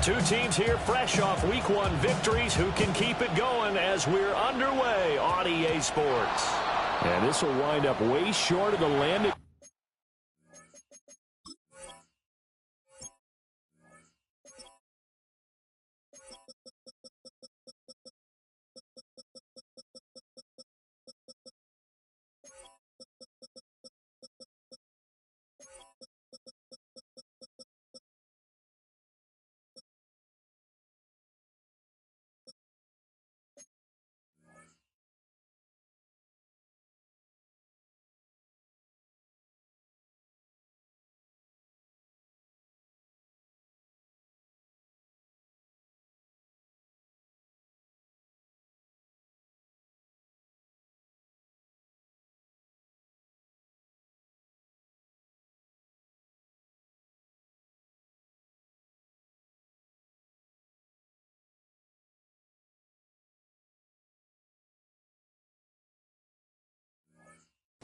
Two teams here fresh off Week 1 victories. Who can keep it going as we're underway on EA Sports? And this will wind up way short of the landing.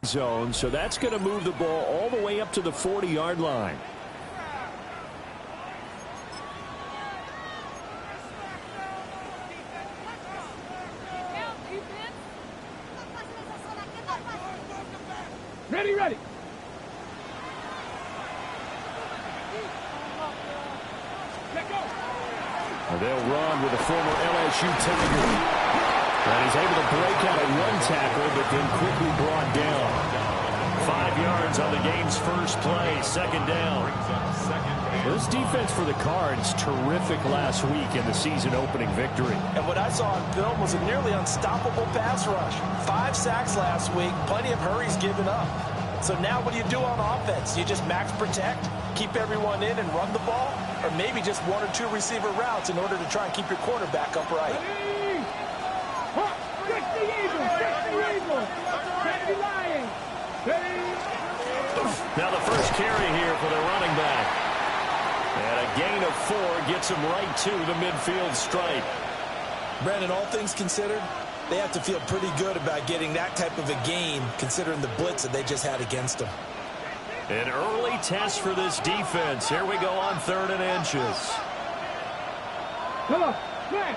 Zone, so that's going to move the ball all the way up to the 40-yard line. Ready. They'll run with a former LSU Tiger. And he's able to break out a run tackle, but then quickly brought down. 5 yards on the game's first play, second down. This defense for the Cards, terrific last week in the season-opening victory. And what I saw on film was a nearly unstoppable pass rush. 5 sacks last week, plenty of hurries given up. So now what do you do on offense? You just max protect, keep everyone in and run the ball? Or maybe just 1 or 2 receiver routes in order to try and keep your quarterback upright? Now the first carry here for the running back. And a gain of 4 gets him right to the midfield stripe. Brandon, all things considered, they have to feel pretty good about getting that type of a gain considering the blitz that they just had against them. An early test for this defense. Here we go on 3rd and inches. Come on, man,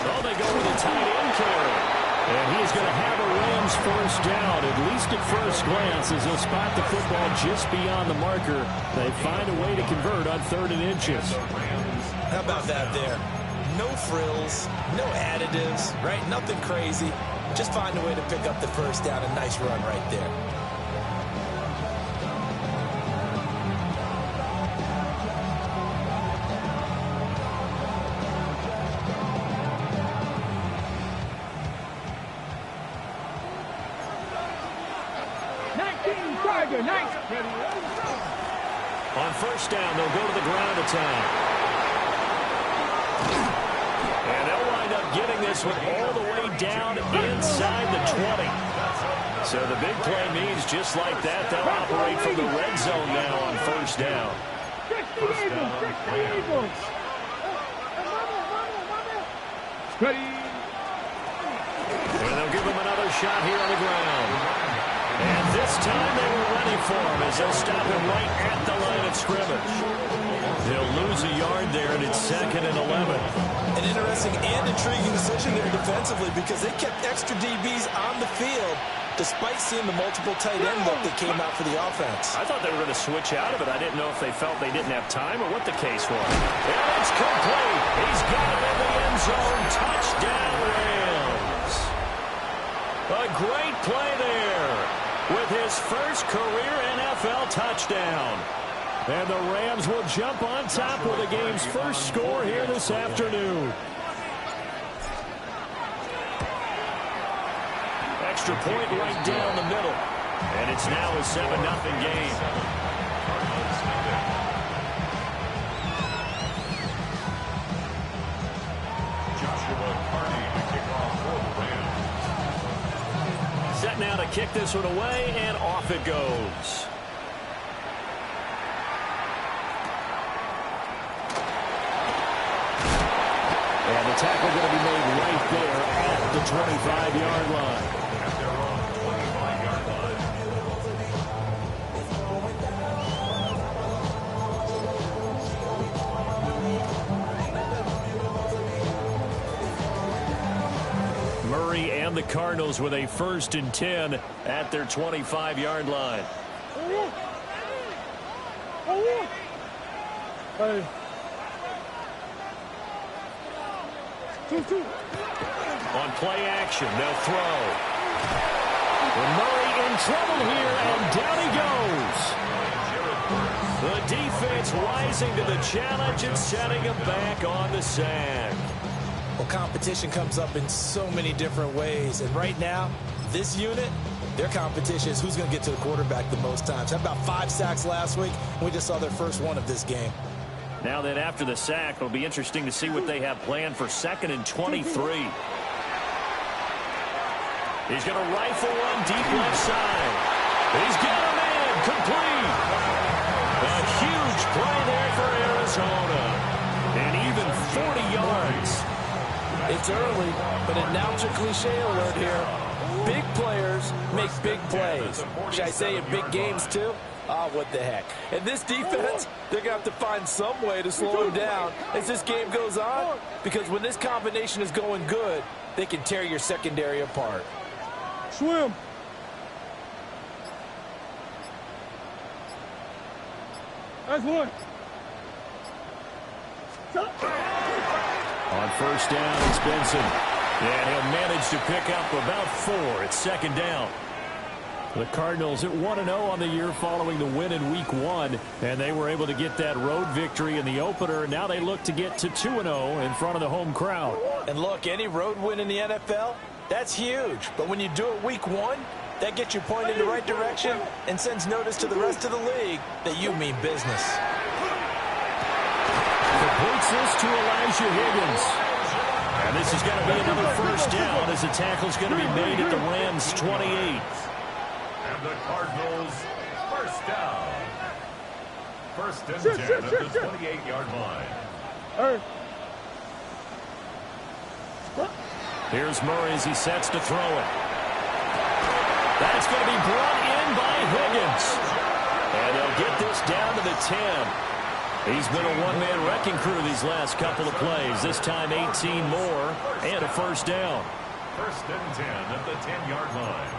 Oh, they go with a tight end carry. And he's going to have a Rams first down, at least at first glance, as he'll spot the football just beyond the marker. They find a way to convert on 3rd and inches. How about that there? No frills, no additives, right? Nothing crazy. Just find a way to pick up the first down. A nice run right there. On first down, they'll go to the ground attack. And they'll wind up getting this one all the way down inside the 20. So the big play means just like that, they'll operate from the red zone now on first down. And they'll give him another shot here on the ground. And this time they were ready for him as they'll stop him right at the line of scrimmage. They'll lose a yard there, and it's 2nd and 11. An interesting and intriguing decision there defensively because they kept extra DBs on the field despite seeing the multiple tight end look that came out for the offense. I thought they were going to switch out of it. I didn't know if they felt they didn't have time or what the case was. And it's complete. He's got it in the end zone. Touchdown, Rams. A great play there with his first career NFL touchdown. And the Rams will jump on top with the game's first score here this afternoon. Extra point right down the middle. And it's now a 7-0 game. Set now to kick this one away, and off it goes. And the tackle going to be made right there at the 25-yard line. the Cardinals with a 1st and 10 at their 25-yard line. On play action, they'll throw. And Murray in trouble here, and down he goes. The defense rising to the challenge and setting him back on the sack. Well, competition comes up in so many different ways. And right now, this unit, their competition is who's going to get to the quarterback the most times. Had about 5 sacks last week, and we just saw their first one of this game. Now then, after the sack, it'll be interesting to see what they have planned for 2nd and 23. He's going to rifle one deep left side. He's got him in. Complete. A huge play there for Arizona. And even 40 yards. It's early, but a now cliche alert here. Big players make big plays. Should I say in big games, too? Ah, what the heck. And this defense, they're going to have to find some way to slow him down as this game goes on. Because when this combination is going good, they can tear your secondary apart. Swim. That's one. On 1st down, it's Benson. And he'll manage to pick up about 4. It's 2nd down. The Cardinals at 1-0 on the year following the win in Week 1. And they were able to get that road victory in the opener. Now they look to get to 2-0 in front of the home crowd. And look, any road win in the NFL, that's huge. But when you do it Week 1, that gets you pointed in the right direction and sends notice to the rest of the league that you mean business. Completes this to Elijah Higgins. And this is going to be another 1st down as the tackle's going to be made at the Rams' 28. And the Cardinals, 1st down. 1st and 10 at the 28-yard line. Here's Murray as he sets to throw it. That's going to be brought in by Higgins. And they'll get this down to the 10. He's been a one-man wrecking crew these last couple of plays. This time 18 more and a 1st down. 1st and 10 at the 10-yard line.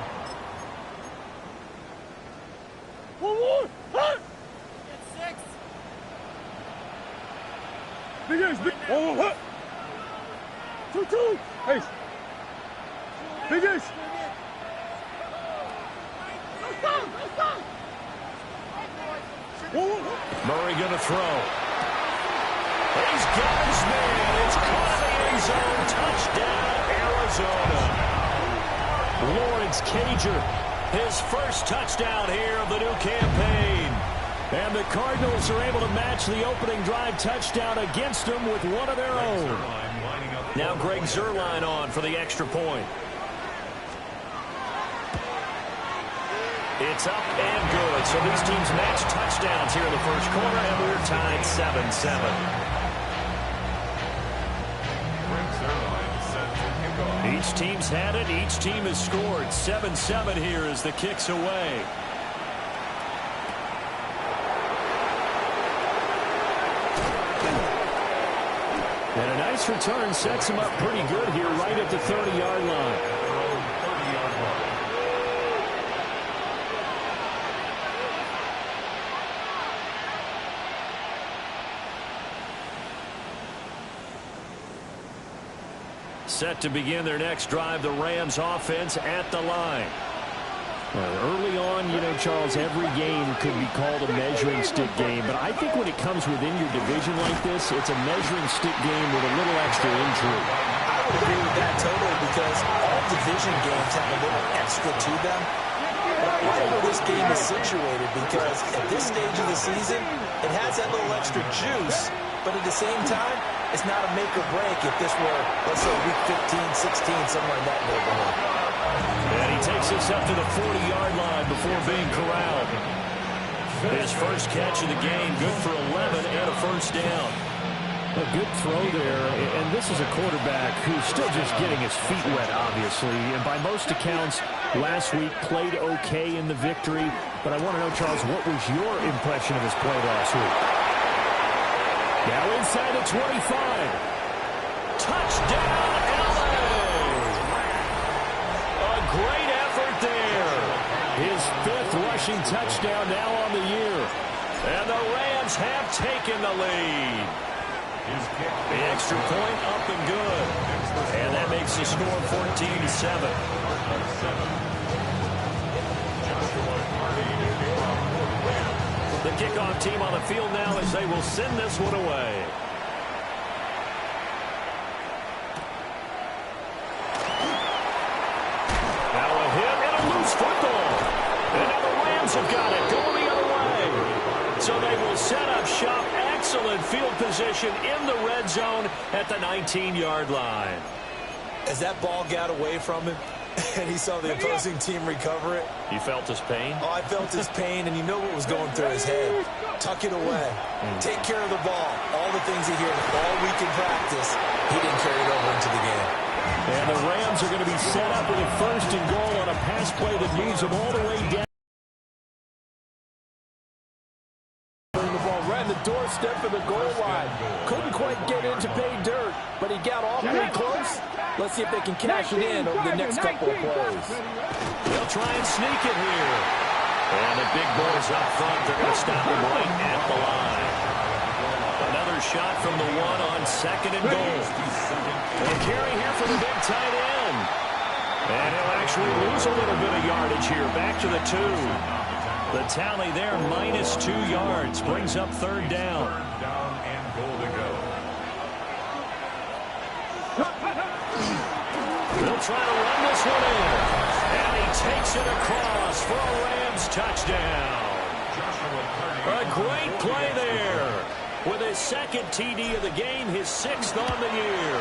One more. Hut. Get 6. Big Ace. Big. One more. Hut. 2-2. Ace. Big Ace. Murray going to throw. He's got his man. It's caught in the end zone. Touchdown, Arizona. Lawrence Cager, his 1st touchdown here of the new campaign. And the Cardinals are able to match the opening drive touchdown against them with one of their own. Now Greg Zuerlein on for the extra point. It's up and good. So these teams match touchdowns here in the 1st quarter, and we're tied 7-7. Each team's had it. Each team has scored. 7-7 here as the kick's away. And a nice return sets him up pretty good here right at the 30-yard line. Set to begin their next drive, the Rams offense at the line. Early on, you know, Charles, every game could be called a measuring stick game. But I think when it comes within your division like this, it's a measuring stick game with a little extra intrigue. I would agree with that totally because all division games have a little extra to them. But I like where this game is situated because at this stage of the season, it has that little extra juice. But at the same time, it's not a make or break if this were, let's say, week 15, 16, somewhere in that neighborhood. And he takes this up to the 40-yard line before being corralled. His 1st catch of the game, good for 11 and a 1st down. A good throw there, and this is a quarterback who's still just getting his feet wet, obviously. And by most accounts, last week played okay in the victory. But I want to know, Charles, what was your impression of his play last week? Now inside the 25. Touchdown, LA! His 5th rushing touchdown now on the year. And the Rams have taken the lead. The extra point up and good. And that makes the score 14-7. The kickoff team on the field now as they will send this one away. Now a hit and a loose football. And now the Rams have got it going the other way. So they will set up shop. Excellent field position in the red zone at the 19-yard line. As that ball got away from him and he saw the opposing team recover it. You felt his pain? Oh, I felt his pain, and you know what was going through his head. Tuck it away. Take care of the ball. All the things he hears all week in practice, he didn't carry it over into the game. And the Rams are going to be set up with a 1st and goal on a pass play that moves them all the way down. The doorstep of the goal line. Couldn't quite get in to pay dirt, but he got awfully close. Let's see if they can cash it in over the next couple of plays. They'll try and sneak it here. And the big boys up front, they're going to stop him right at the line. Another shot from the 1 on 2nd and goal. And a carry here for the big tight end. And he'll actually lose a little bit of yardage here. Back to the 2. The tally there, -2 yards, brings up 3rd down. Third down and goal to go. They'll try to run this one in. And he takes it across for a Rams touchdown. A great play there. With his 2nd TD of the game, his 6th on the year.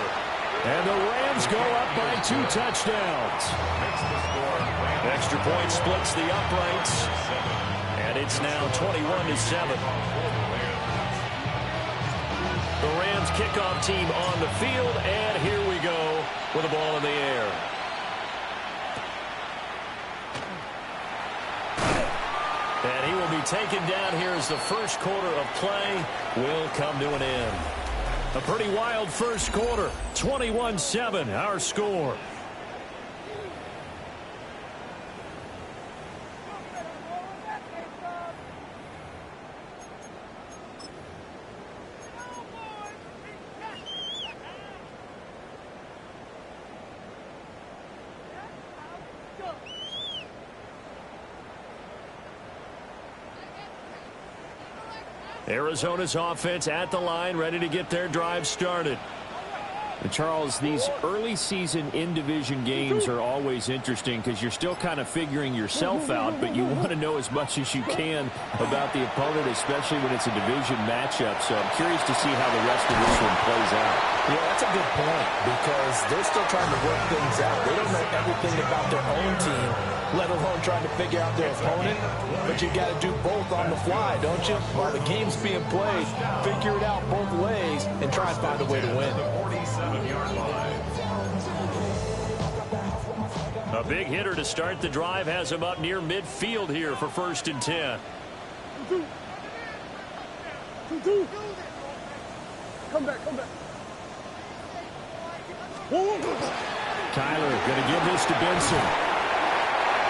And the Rams go up by 2 touchdowns. Extra point splits the uprights. And it's now 21-7. The Rams kickoff team on the field. And here we go with the ball in the air. And he will be taken down here as the first quarter of play will come to an end. A pretty wild first quarter. 21-7, our score. Arizona's offense at the line, ready to get their drive started. And Charles, these early season in-division games are always interesting because you're still kind of figuring yourself out, but you want to know as much as you can about the opponent, especially when it's a division matchup. So I'm curious to see how the rest of this one plays out. Yeah, that's a good point because they're still trying to work things out. They don't know everything about their own team, let alone trying to figure out their opponent. But you got to do both on the fly, don't you? While the game's being played, figure it out both ways and try and find a way to win. 47-yard line. A big hitter to start the drive has him up near midfield here for 1st and 10. 2-2. Come back. Tyler going to give this to Benson.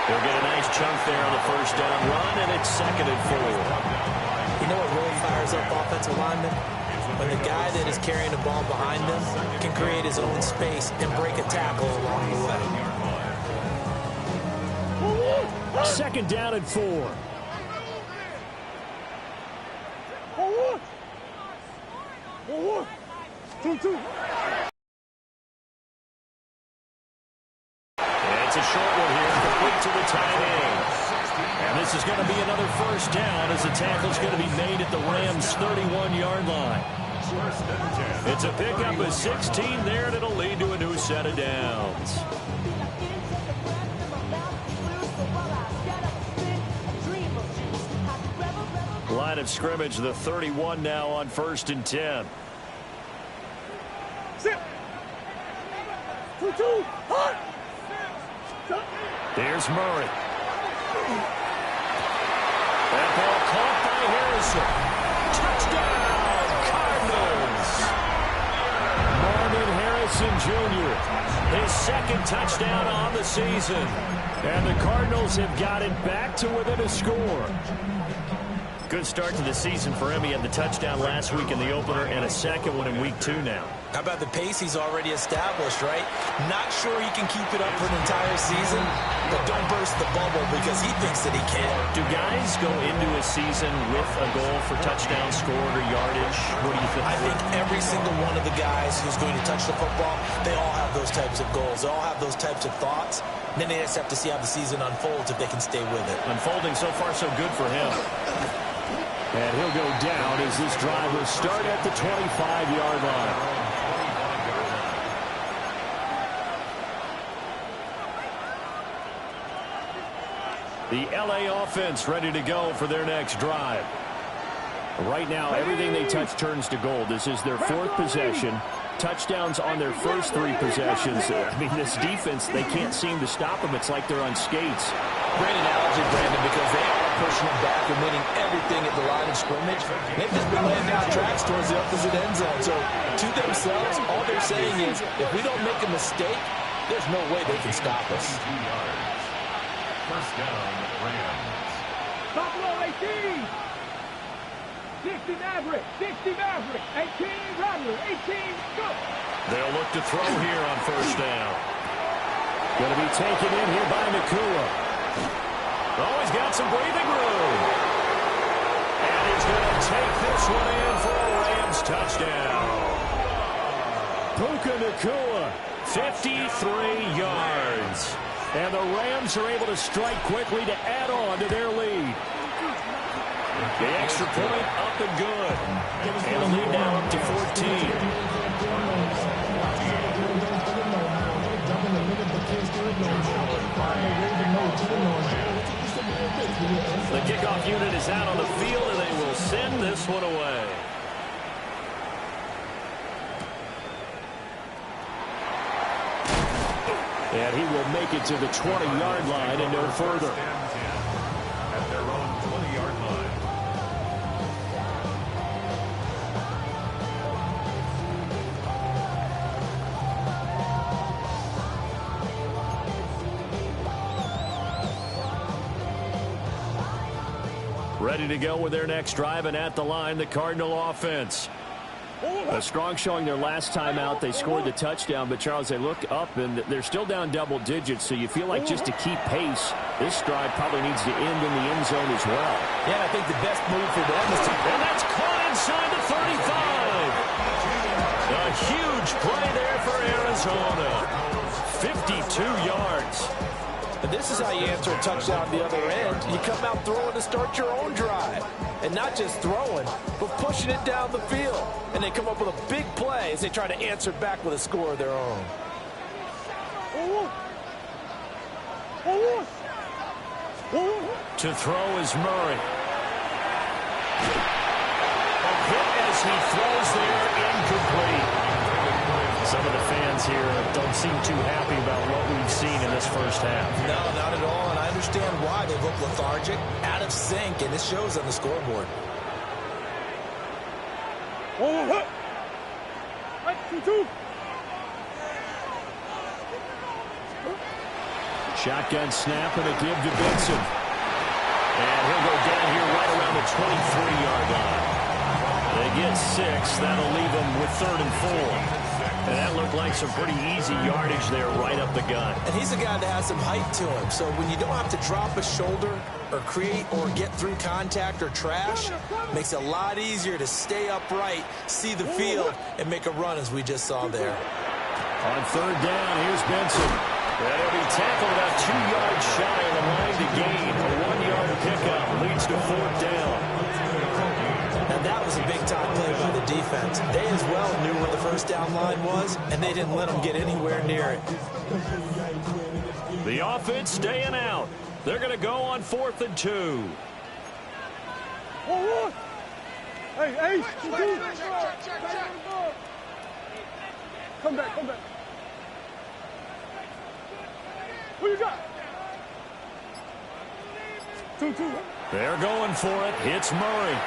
He'll get a nice chunk there on the 1st down run, and it's 2nd and 4. You know what really fires up offensive linemen? When the guy that is carrying the ball behind them can create his own space and break a tackle along the way. 2nd down and 4. Forward. 2-2. It's a short one here, complete to the tight end. And this is going to be another 1st down as the tackle's going to be made at the Rams' 31-yard line. It's a pickup of 16 there, and it'll lead to a new set of downs. Line of scrimmage, the 31 now on 1st and 10. Sit. 2-2. Hot. There's Murray. That ball caught by Harrison. Touchdown, Cardinals. Marvin Harrison Jr. his second touchdown on the season. And the Cardinals have got it back to within a score. Good start to the season for him. He had the touchdown last week in the opener and a second one in week 2 now. How about the pace he's already established, right? Not sure he can keep it up for an entire season, but don't burst the bubble because he thinks that he can. Do guys go into a season with a goal for touchdown scored or yardage? What do you think? I think every single one of the guys who's going to touch the football, they all have those types of goals. They all have those types of thoughts. And then they just have to see how the season unfolds if they can stay with it. Unfolding so far so good for him. And he'll go down as this drive will start at the 25-yard line. The LA offense ready to go for their next drive. Right now, everything they touch turns to gold. This is their 4th possession. Touchdowns on their first 3 possessions. I mean, this defense, they can't seem to stop them. It's like they're on skates. Great analogy, Brandon, because they are pushing them back and winning everything at the line of scrimmage. They've just been laying down tracks towards the opposite end zone. So, to themselves, all they're saying is, if we don't make a mistake, there's no way they can stop us. First down, Rams. Buffalo 18. 60 Maverick. 60 Maverick. 18 Rattler. 18 go. They'll look to throw here on first down. Going to be taken in here by Nakua. Oh, he's got some breathing room. And he's going to take this one in for a Rams touchdown. Puka Nakua, 53 yards. and the Rams are able to strike quickly to add on to their lead. The extra point up and good. And a lead now up to 14. The kickoff unit is out on the field, and they will send this one away. And he will make it to the 20-yard line and no further. At their own 20-yard line. Ready to go with their next drive, and at the line, the Cardinal offense. A strong showing their last time out. They scored the touchdown, but, Charles, they look up, and they're still down double digits, so you feel like just to keep pace, this drive probably needs to end in the end zone as well. Yeah, I think the best move for them is to... And that's caught inside the 35. A huge play there for Arizona. 52 yards. And this is how you answer a touchdown the other end. You come out throwing to start your own drive. And not just throwing, but pushing it down the field. And they come up with a big play as they try to answer back with a score of their own. To throw is Murray. A hit as he throws there, incomplete. Some of the fans here don't seem too happy about what we've seen in this first half. No, not at all, and I understand why. They look lethargic, out of sync, and it shows on the scoreboard. Shotgun snap and a give to Benson. And he'll go down here right around the 23-yard line. They get 6. That'll leave them with 3rd and 4. And that looked like some pretty easy yardage there right up the gut. And he's a guy that has some height to him. So when you don't have to drop a shoulder or create or get through contact or trash, makes it a lot easier to stay upright, see the field, and make a run as we just saw there. On 3rd down, here's Benson. And he'll be tackled about 2 yards shy of the line to gain. A 1-yard pickup leads to 4th down. And that was a big-time play by the defense. They as well knew where the first down line was, and they didn't let them get anywhere near it. The offense staying out. They're going to go on 4th and 2. Hey, come back. Who you got? 2-2. They're going for it. Hits Murray.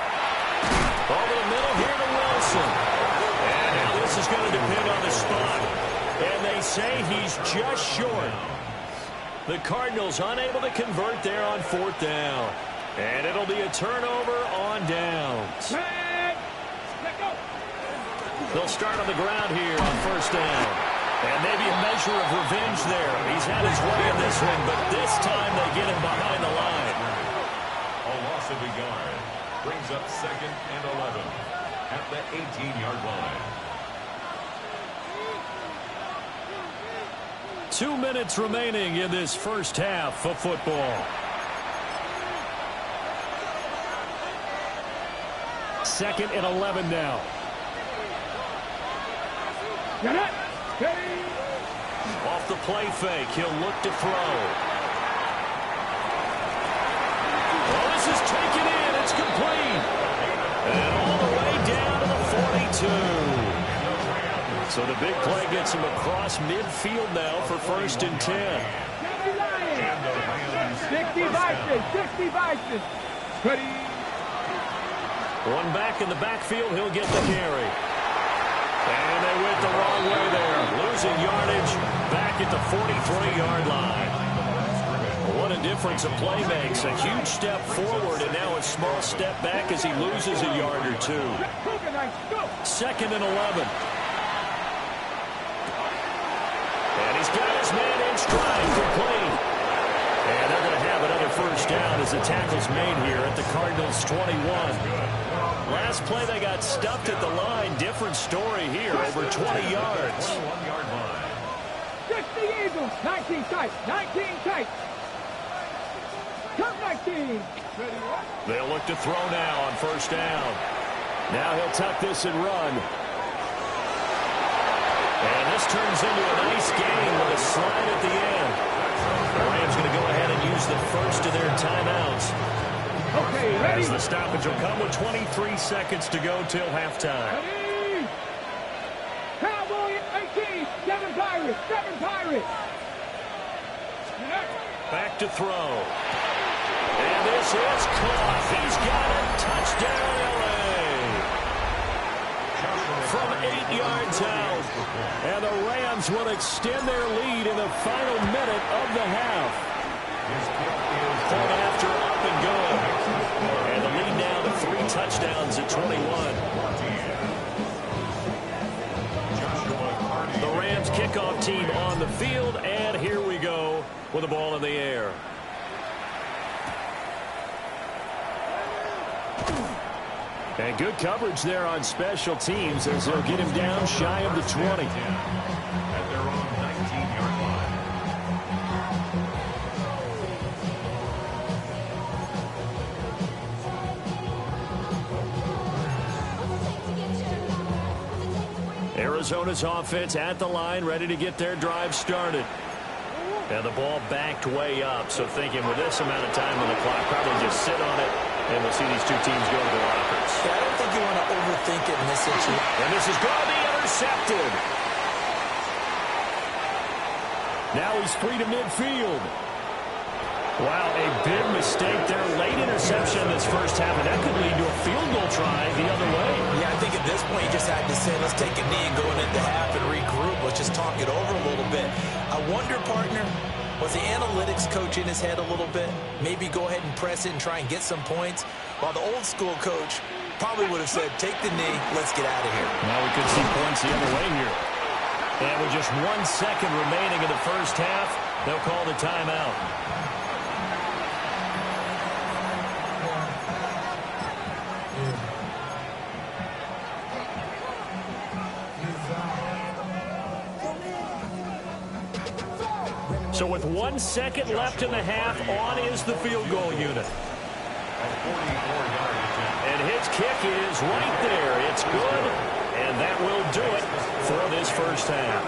Over the middle here to Wilson. And now this is going to depend on the spot. And they say he's just short. The Cardinals unable to convert there on 4th down. And it'll be a turnover on downs. They'll start on the ground here on 1st down. And maybe a measure of revenge there. He's had his way in this one, but this time they get him behind the line. A loss of a yard brings up 2nd and 11 at the 18-yard line. 2 minutes remaining in this first half of football. 2nd and 11 now. Off the play fake, he'll look to throw. Oh, this is taken in. It's complete. And all the way down to the 42. So the big play gets him across midfield now for 1st and 10. 60 vices. Ready. One back in the backfield, he'll get the carry. And they went the wrong way there. Losing yardage back at the 43-yard line. What a difference a play makes. A huge step forward and now a small step back as he loses a yard or two. 2nd and 11. And he's got his man in stride, complete. And they're going to have another 1st down as the tackle's made here at the Cardinals' 21. Last play they got stuffed at the line. Different story here, over 20 yards. 1-yard line. 60 Eagles, 19 tight, 19 tight. Come 19. They'll look to throw now on 1st down. Now he'll tuck this and run. And this turns into a nice gain with a slide at the end. The Rams going to go ahead and use the first of their timeouts. Okay, ready. As the stoppage will come with 23 seconds to go till halftime. Ready. Cowboy 18, 7 Pirates, 7 Pirates. Back to throw. And this is caught. He's got it. Touchdown, LA. From 8 yards out. And the Rams will extend their lead in the final minute of the half. Point after up and going. And the lead now to 3 touchdowns at 21. The Rams kickoff team on the field. And here we go with the ball in the air. And good coverage there on special teams as they'll get him down shy of the 20. At their own 19-yard line. Arizona's offense at the line, ready to get their drive started. And the ball backed way up, so thinking with this amount of time on the clock, probably just sit on it, and we'll see these two teams go to the lockers. Yeah, I don't think you want to overthink it in this situation. And this is going to be intercepted. Now he's free to midfield. Wow, a big mistake there. Late interception in this first half, and that could lead to a field goal try the other way. Yeah, I think at this point you just had to say, let's take a knee and go into half and regroup. Let's just talk it over a little bit. I wonder, partner, was the analytics coach in his head a little bit? Maybe go ahead and press it and try and get some points? While the old school coach probably would have said, take the knee, let's get out of here. Now we could see points the other way here. And with just 1 second remaining in the first half, they'll call the timeout. So with 1 second left in the half, on is the field goal unit. And his kick is right there. It's good, and that will do it for this first half.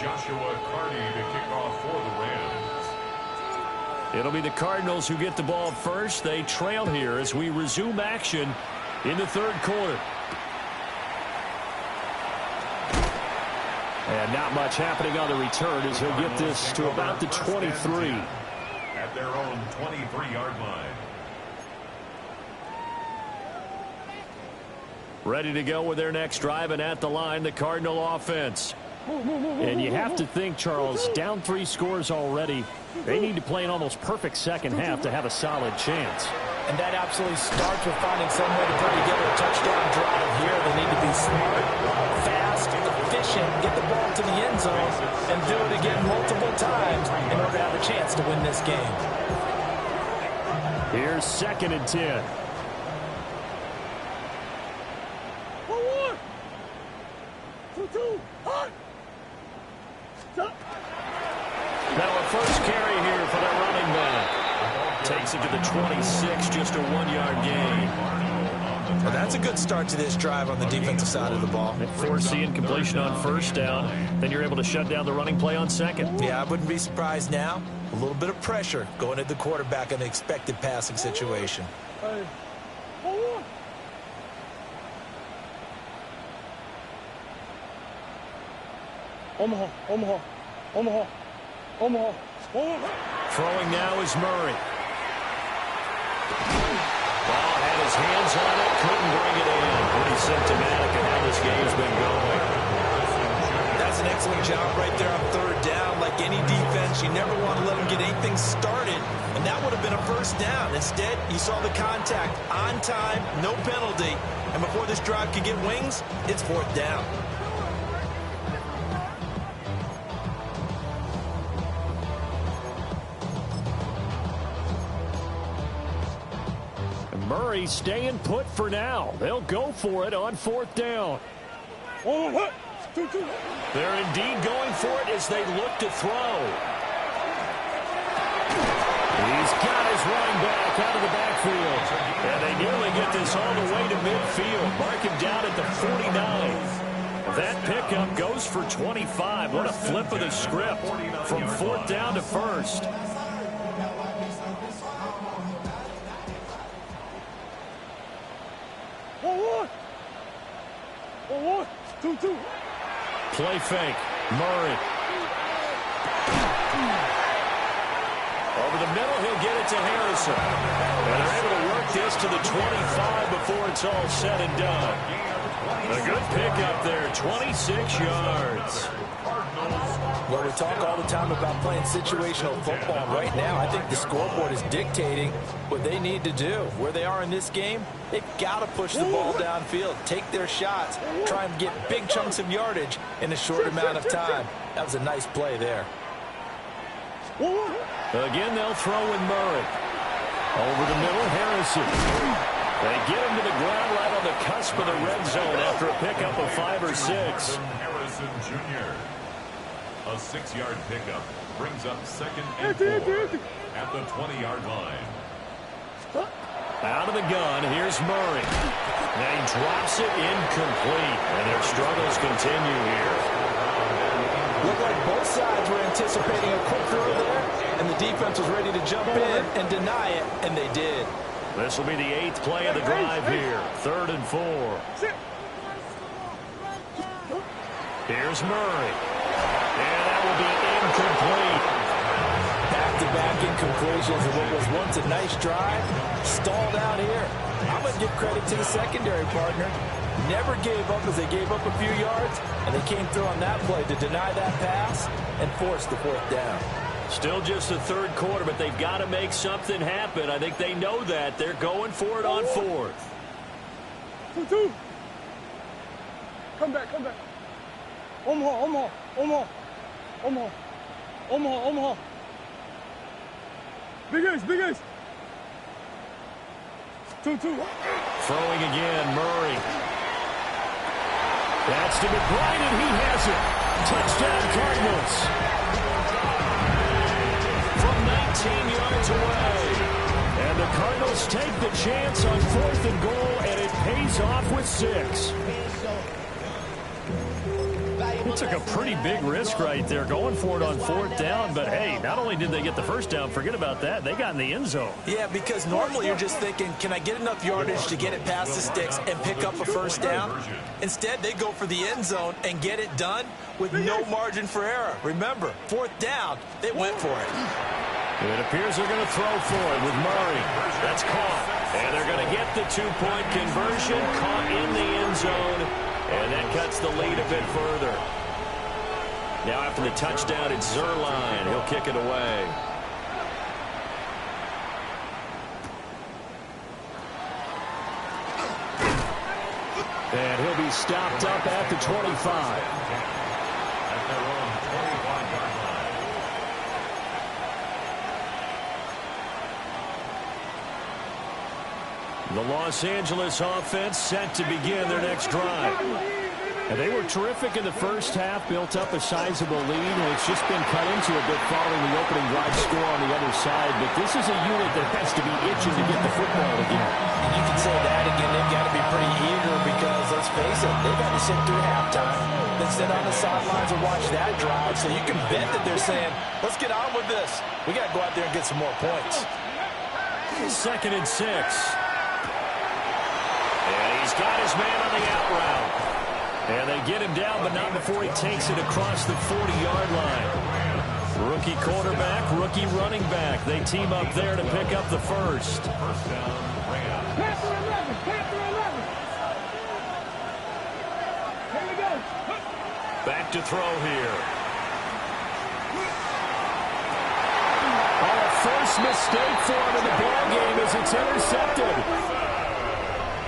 Joshua Carty to kick off for the Rams. It'll be the Cardinals who get the ball first. They trail here as we resume action in the third quarter. And not much happening on the return as he'll get this to about the 23. at their own 23-yard line. Ready to go with their next drive, and at the line, the Cardinal offense. And you have to think, Charles, down 3 scores already. They need to play an almost perfect second half to have a solid chance. And that absolutely starts with finding some way to put together a touchdown drive here. They need to be smart, fast, efficient, get the ball to the end zone, and do it again multiple times in order to have a chance to win this game. Here's 2nd and 10. Now a first carry here for the running back. Takes it to the 26, just a 1-yard gain. Well, that's a good start to this drive on the defensive side of the ball. Forcing completion on first down. Then you're able to shut down the running play on second. Yeah, I wouldn't be surprised now. A little bit of pressure going at the quarterback in an expected passing situation. Hey. Omaha. Throwing now is Murray. Ball had his hands on it, couldn't bring it in. Pretty symptomatic of how this game's been going. That's an excellent job right there on 3rd down. Like any defense, you never want to let them get anything started, and that would have been a first down. Instead, you saw the contact on time, no penalty, and before this drive could get wings, it's 4th down. Murray staying put for now. They'll go for it on 4th down. They're indeed going for it as they look to throw. He's got his running back out of the backfield. And they nearly get this all the way to midfield. Mark him down at the 49. That pickup goes for 25. What a flip of the script from 4th down to 1st. Play fake. Murray. Over the middle, he'll get it to Harrison. And they're able to work this to the 25 before it's all said and done. A good pickup there, 26 yards. Well, we talk all the time about playing situational football. Right now, I think the scoreboard is dictating what they need to do. Where they are in this game, they've got to push the ball downfield, take their shots, try and get big chunks of yardage in a short amount of time. That was a nice play there. Again, they'll throw in Murray. Over the middle, Harrison. They get him to the ground right on the cusp of the red zone after a pickup of 5 or 6. Harrison Jr. A 6-yard pickup brings up 2nd and 4 at the 20-yard line. Out of the gun, here's Murray. And he drops it incomplete. And their struggles continue here. Looked like both sides were anticipating a quick throw there, and the defense was ready to jump in and deny it, and they did. This will be the 8th play of the drive here. 3rd and 4. Here's Murray. And that will be incomplete. Back-to-back incompletions of what was once a nice drive. Stalled out here. I'm going to give credit to the secondary partner. Never gave up as they gave up a few yards, and they came through on that play to deny that pass and force the 4th down. Still just the 3rd quarter, but they've got to make something happen. I think they know that. They're going for it on 4th. 2-2. Come back. Omaha. Big ace. 2-2. Throwing again, Murray. That's to McBride, and he has it. Touchdown, Cardinals. From 19 yards away. And the Cardinals take the chance on 4th and goal, and it pays off with 6. He took a pretty big risk right there going for it on 4th down, but hey, not only did they get the first down, forget about that, they got in the end zone. Yeah, because normally you're just thinking, can I get enough yardage to get it past the sticks and pick up a first down? Instead, they go for the end zone and get it done with no margin for error. Remember, 4th down, they went for it. It appears they're going to throw for it with Murray. That's caught. And they're going to get the two-point conversion, caught in the end zone, and that cuts the lead a bit further. Now after the touchdown, it's Zerline. He'll kick it away. And he'll be stopped up at the 25. At their own 25-yard line. The Los Angeles offense set to begin their next drive. And they were terrific in the first half, built up a sizable lead, and it's just been cut into a bit following the opening drive score on the other side. But this is a unit that has to be itching to get the football again. You can say that again. They've got to be pretty eager because, let's face it, they've got to sit through halftime, then sit on the sidelines and watch that drive. So you can bet that they're saying, let's get on with this. We got to go out there and get some more points. 2nd and 6. And he's got his man on the out route. And they get him down, but not before he takes it across the 40-yard line. Rookie quarterback, rookie running back. They team up there to pick up the first. First down, Rams. Panther 11, Panther 11. Here we go. Back to throw here. Oh, a first mistake for him in the ball game as it's intercepted.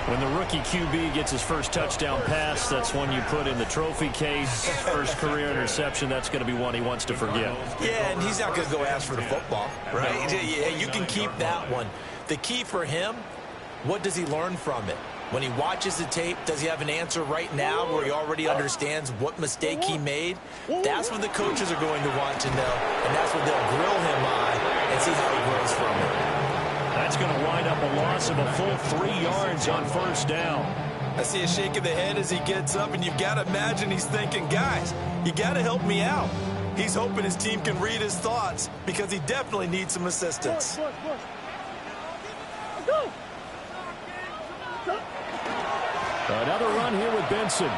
When the rookie QB gets his first touchdown pass, that's one you put in the trophy case. First career interception, that's going to be one he wants to forget. Yeah, and he's not going to go ask for the football, right? Yeah, you can keep that one. The key for him, what does he learn from it? When he watches the tape, does he have an answer right now where he already understands what mistake he made? That's what the coaches are going to want to know, and that's what they'll grill him on and see how he grows from it. That's going to wind up a loss of a full 3 yards on first down. I see a shake of the head as he gets up, and you've got to imagine he's thinking, guys, you got to help me out. He's hoping his team can read his thoughts because he definitely needs some assistance. Another run here with Benson.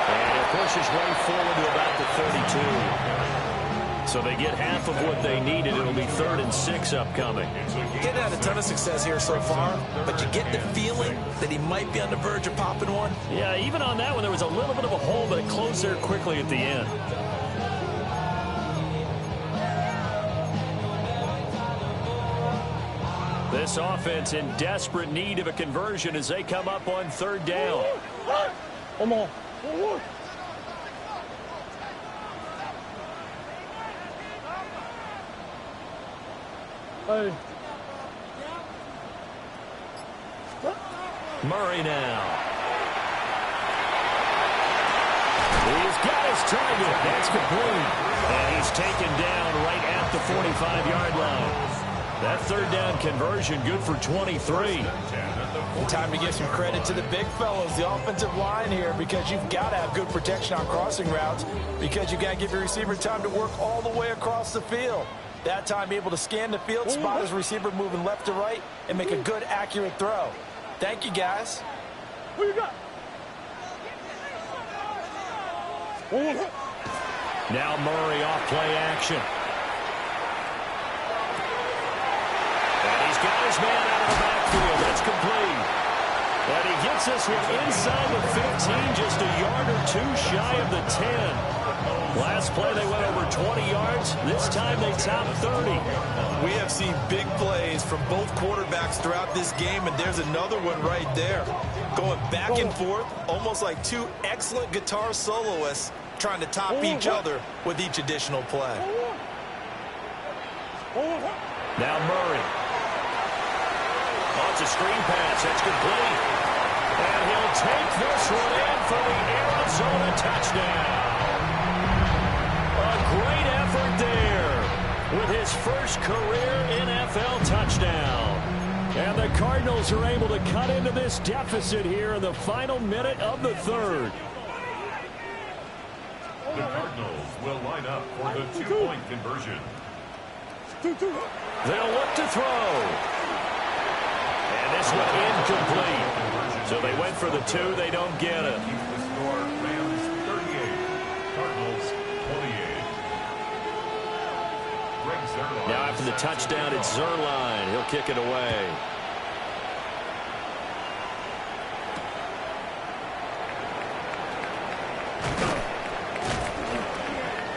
And he'll push his way forward to about the 32. So they get half of what they needed. It'll be 3rd and 6 upcoming. Getting had a ton of success here so far, but you get the feeling that he might be on the verge of popping one. Yeah, even on that one, there was a little bit of a hole, but it closed there quickly at the end. This offense in desperate need of a conversion as they come up on 3rd down. Come on. Hey. Murray now. He's got his target. That's complete. And he's taken down right at the 45-yard line. That 3rd down conversion good for 23. Time to give some credit to the big fellows, the offensive line here, because you've got to have good protection on crossing routes because you've got to give your receiver time to work all the way across the field. That time able to scan the field, spot his receiver moving left to right, and make a good, accurate throw. Thank you, guys. Who you got? Now Murray off play action. And he's got his man out of the backfield. That's complete. And he gets this one inside the 15, just a yard or two shy of the 10. Last play they went over 20 yards. This time they topped 30. We have seen big plays from both quarterbacks throughout this game, and there's another one right there. Going back and forth, almost like two excellent guitar soloists trying to top each other with each additional play. Now Murray. Oh, it's a screen pass. That's complete. And he'll take this one in for the Arizona touchdown. A great effort there with his first career NFL touchdown. And the Cardinals are able to cut into this deficit here in the final minute of the 3rd. The Cardinals will line up for the 2-point conversion. They'll look to throw. And this one incomplete. So they went for the 2. They don't get it. Keeps the score, Rams 38, Cardinals 28. Now after the touchdown, it's Zerline. He'll kick it away.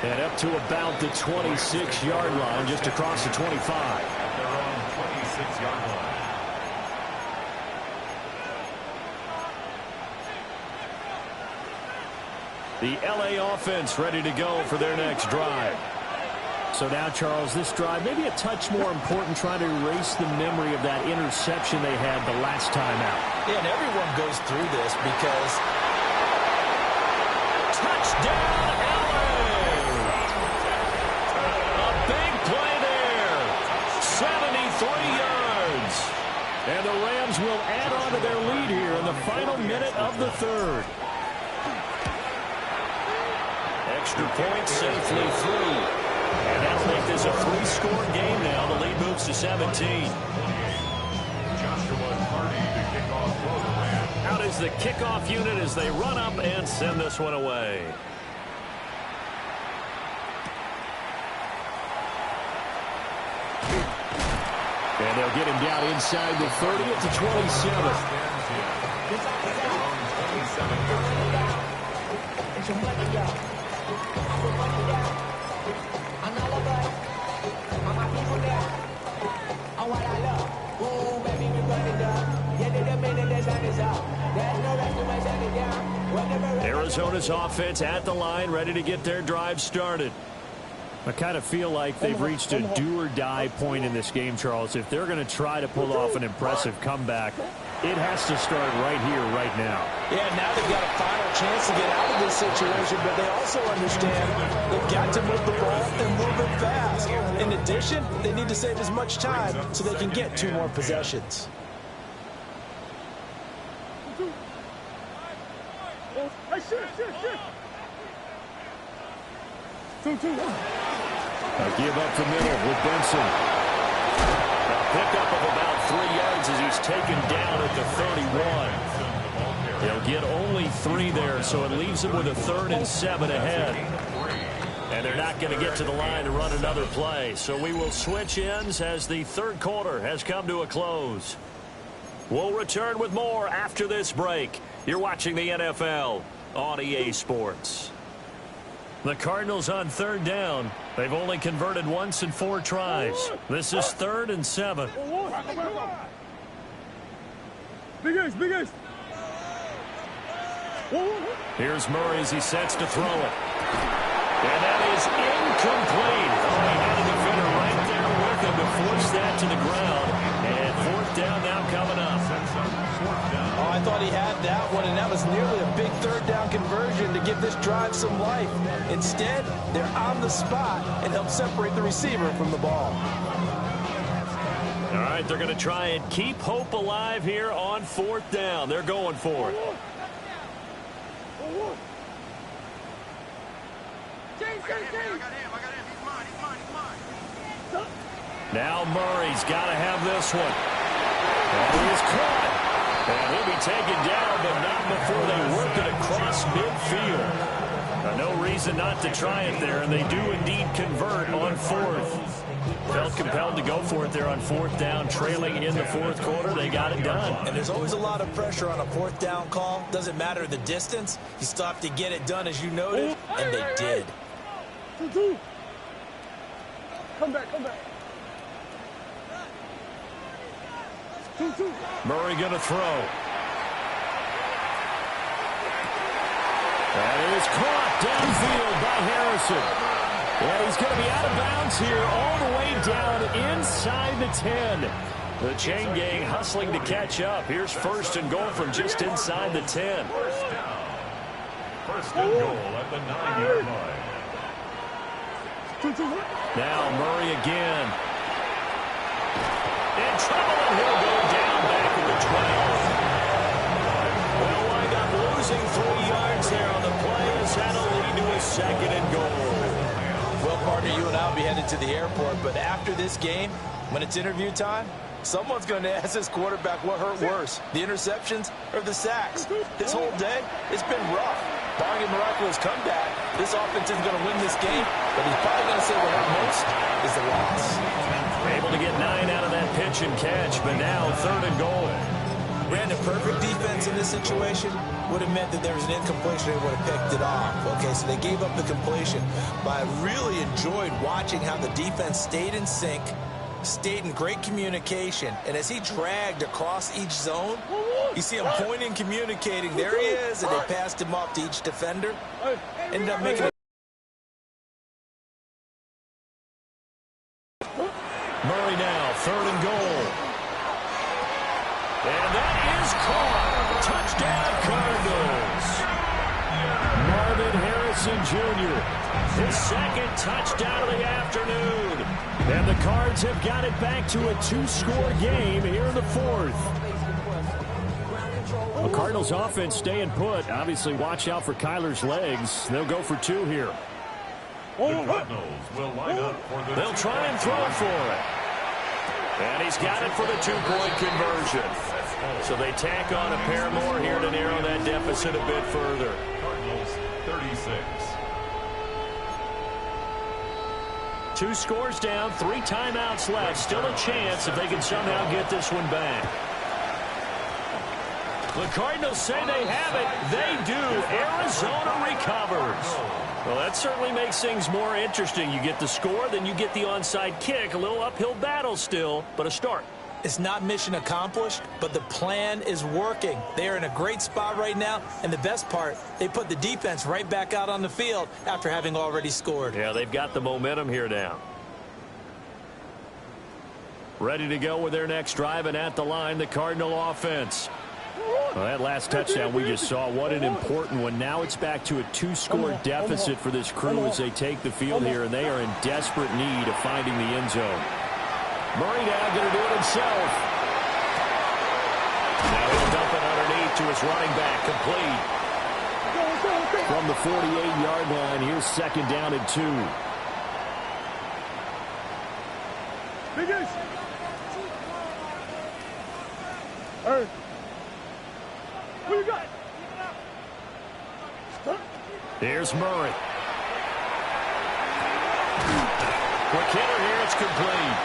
And up to about the 26-yard line, just across the 25. At their own 26-yard line. The LA offense ready to go for their next drive. So now, Charles, this drive maybe a touch more important, trying to erase the memory of that interception they had the last time out. Yeah, and everyone goes through this because Touchdown, LA! A big play there. 73 yards. And the Rams will add on to their lead here in the final minute of the third. Extra point safely through. And that'll make this a 3-score game now. The lead moves to 17. Out is the kickoff unit as they run up and send this one away. And they'll get him down inside the 30 at the 27. Arizona's offense at the line, ready to get their drive started. I kind of feel like they've reached a do-or-die point in this game, Charles. If they're going to try to pull off an impressive comeback, it has to start right here, right now. Yeah, now they've got a final chance to get out of this situation, but they also understand they've got to move the ball and move it fast. In addition, they need to save as much time so they can get 2 more possessions. A give up the middle with Benson. A pickup of about 3 yards as he's taken down at the 31. They'll get only 3 there, so it leaves them with a 3rd and 7 ahead. And they're not going to get to the line to run another play. So we will switch ends as the third quarter has come to a close. We'll return with more after this break. You're watching the NFL on EA Sports. The Cardinals on 3rd down. They've only converted once in 4 tries. This is 3rd and 7. Big ace, big ace. Here's Murray as he sets to throw it. And that is incomplete. Oh, he had a defender right there with him to force that to the ground. And 4th down now coming up. Oh, I thought he had that one, and that was nearly a big 3rd down conversion to give this drive some life. Instead, they're on the spot and help separate the receiver from the ball. All right, they're going to try and keep hope alive here on 4th down. They're going for it. Now Murray's got to have this one. And he is caught. And he'll be taken down, but not before they work it across midfield. No reason not to try it there, and they do indeed convert on 4th. Felt compelled to go for it there on 4th down, trailing in the 4th quarter. They got it done. And there's always a lot of pressure on a 4th down call. Doesn't matter the distance. You still have to get it done, as you noted, and they did. Come back, come back. Murray going to throw. That is caught downfield by Harrison. And he's going to be out of bounds here all the way down inside the 10. The chain gang hustling to catch up. Here's 1st and goal from just inside the 10. First and goal at the 9-yard line. Now Murray again. In trouble, and he'll go down back at the 12. They'll wind up losing 3 yards there on the play as that'll lead to a 2nd and goal. Well, partner, you and I will be headed to the airport, but after this game, when it's interview time, someone's going to ask this quarterback what hurt worse, the interceptions or the sacks. This whole day, it's been rough. Barring a miraculous comeback, this offense isn't going to win this game, but he's probably going to say what hurt most is the loss. Able to get 9 out of that pitch and catch, but now 3rd and goal. Brandon, perfect defense in this situation would have meant that there was an incompletion and would have picked it off. Okay, so they gave up the completion. But I really enjoyed watching how the defense stayed in sync, stayed in great communication, and as he dragged across each zone, you see him pointing, communicating. There he is, and they passed him off to each defender. Ended up making it. Murray now, 3rd and goal. And that is caught. Touchdown, Cardinals. Marvin Harrison Jr., his 2nd touchdown of the afternoon. And the Cards have got it back to a 2-score game here in the 4th. The Cardinals offense staying put. Obviously, watch out for Kyler's legs. They'll go for 2 here. The Cardinals will line up for the They'll try and throw for it. And he's got it for the 2-point conversion. So they tack on a pair more here to narrow that deficit a bit further. Cardinals 36. 2 scores down, 3 timeouts left. Still a chance if they can somehow get this one back. The Cardinals say they have it. They do. Arizona recovers. Well, that certainly makes things more interesting. You get the score, then you get the onside kick. A little uphill battle still, but a start. It's not mission accomplished, but the plan is working. They are in a great spot right now, and the best part, they put the defense right back out on the field after having already scored. Yeah, they've got the momentum here now. Ready to go with their next drive, and at the line, the Cardinal offense. Well, that last touchdown we just saw, what an important one. Now it's back to a 2-score deficit for this crew as they take the field here, and they are in desperate need of finding the end zone. Murray now going to do it himself. Now he'll dump it underneath to his running back, complete. From the 48-yard line, here's 2nd down and 2. Biggest. Hey. What you got? Here's Murray. Quick hitter here, it's complete.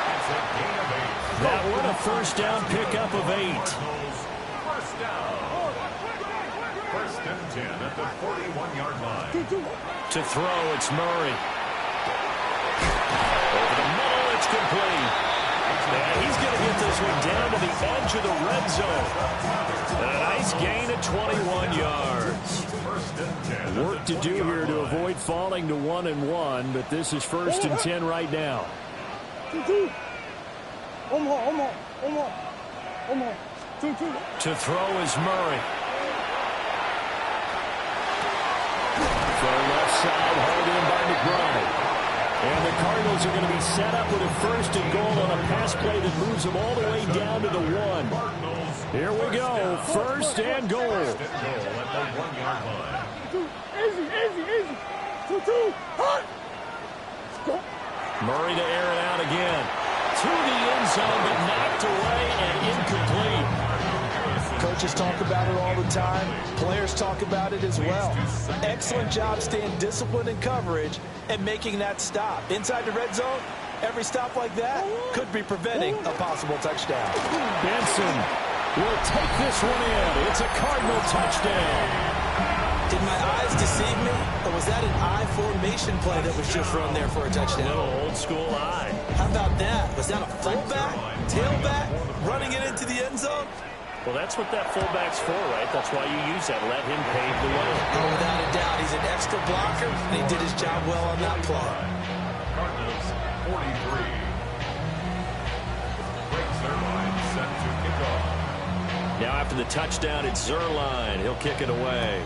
That one a 1st down pickup of 8. 1st down. 1st and 10 at the 41-yard line. To throw, it's Murray. Over the middle, it's complete. And he's going to get this one down to the edge of the red zone. And a nice gain of 21 yards. Work to do here to avoid falling to 1-1, but this is 1st and 10 right now. To throw is Murray. From left side, hauled in by McBride. And the Cardinals are going to be set up with a 1st and goal on a pass play that moves them all the way down to the 1. Here we go, 1st and goal. Easy. 2-2. Hot. Murray to air it out again. To the end zone, but knocked away and incomplete. Coaches talk about it all the time. Players talk about it as well. Excellent job staying disciplined in coverage and making that stop. Inside the red zone, every stop like that could be preventing a possible touchdown. Benson will take this one in. It's a Cardinal touchdown. Did my eyes deceive me, or was that an I formation play that was just run there for a touchdown? No, old school I. How about that? Was that a fullback, tailback, running it into the end zone? Well, that's what that fullback's for, right? That's why you use that. Let him pave the way. Oh, without a doubt. He's an extra blocker, and he did his job well on that play. Cardinals 43. Breaks their line, set to kick off. Now after the touchdown, it's Zerline. He'll kick it away.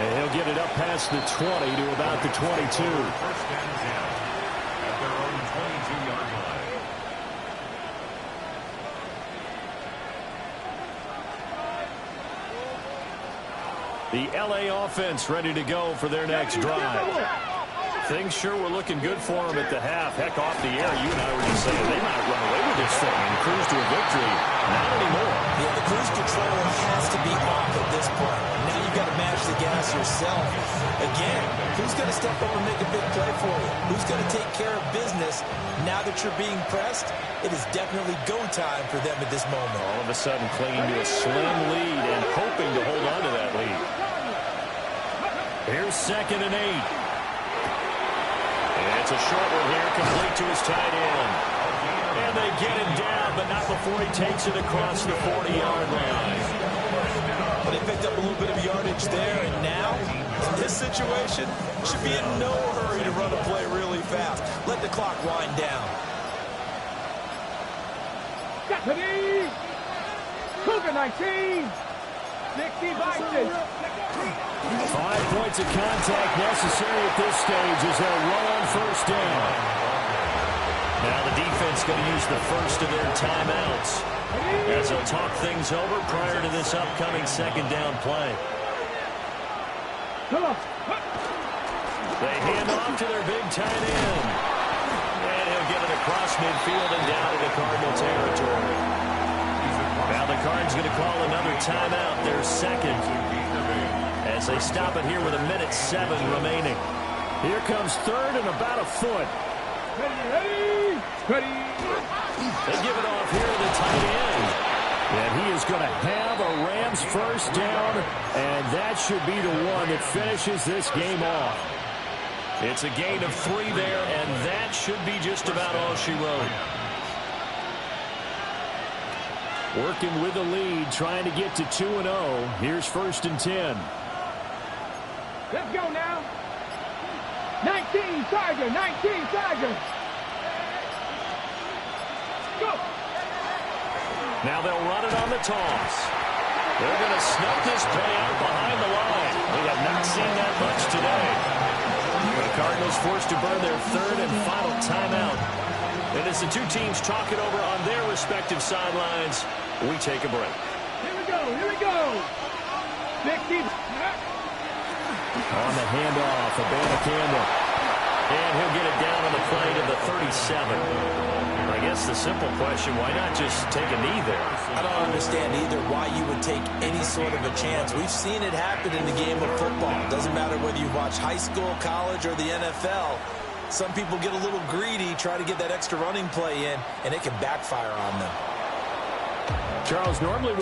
And he'll get it up past the 20 to about the 22. 1st and 10 at their own 22-yard line. The LA offense ready to go for their next drive. Things sure were looking good for them at the half. Heck, off the air, you and I were just saying they might run away with this thing and cruise victory. Not anymore. Yeah, the cruise control has to be off at this point. Now you've got to match the gas yourself. Again, who's going to step up and make a big play for you? Who's going to take care of business now that you're being pressed? It is definitely go time for them at this moment. All of a sudden clinging to a slim lead and hoping to hold on to that lead. Here's 2nd and 8. And it's a short one here, complete to his tight end. And they get him down, but not before he takes it across the 40-yard line. But they picked up a little bit of yardage there, and now, in this situation, should be in no hurry to run a play really fast. Let the clock wind down. Cougar 19. 60 Vikings. 5 points of contact necessary at this stage as they'll run on first down. Now the defense going to use the first of their timeouts as they'll talk things over prior to this upcoming 2nd down play. They hand off to their big tight end. And he'll get it across midfield and down into Cardinal territory. Now the Cards going to call another timeout, their 2nd. As they stop it here with 1:07 remaining. Here comes 3rd and about a foot. Ready. They give it off here to the tight end. And he is going to have a Rams first down, and that should be the one that finishes this game off. It's a gain of 3 there, and that should be just about all she wrote. Working with the lead, trying to get to 2-0. Here's 1st and 10. Let's go now. 19 Tiger. 19 Tiger. Go. Now they'll run it on the toss. They're going to snuff this play out behind the line. We have not seen that much today. The Cardinals forced to burn their 3rd and final timeout. And as the two teams talk it over on their respective sidelines, we take a break. Here we go. 60. On the handoff, Abanikanda. And he'll get it down on the play to the 37. I guess the simple question, why not just take a knee there? I don't understand either why you would take any sort of a chance. We've seen it happen in the game of football. Doesn't matter whether you watch high school, college, or the NFL. Some people get a little greedy, try to get that extra running play in, and it can backfire on them. Charles, normally when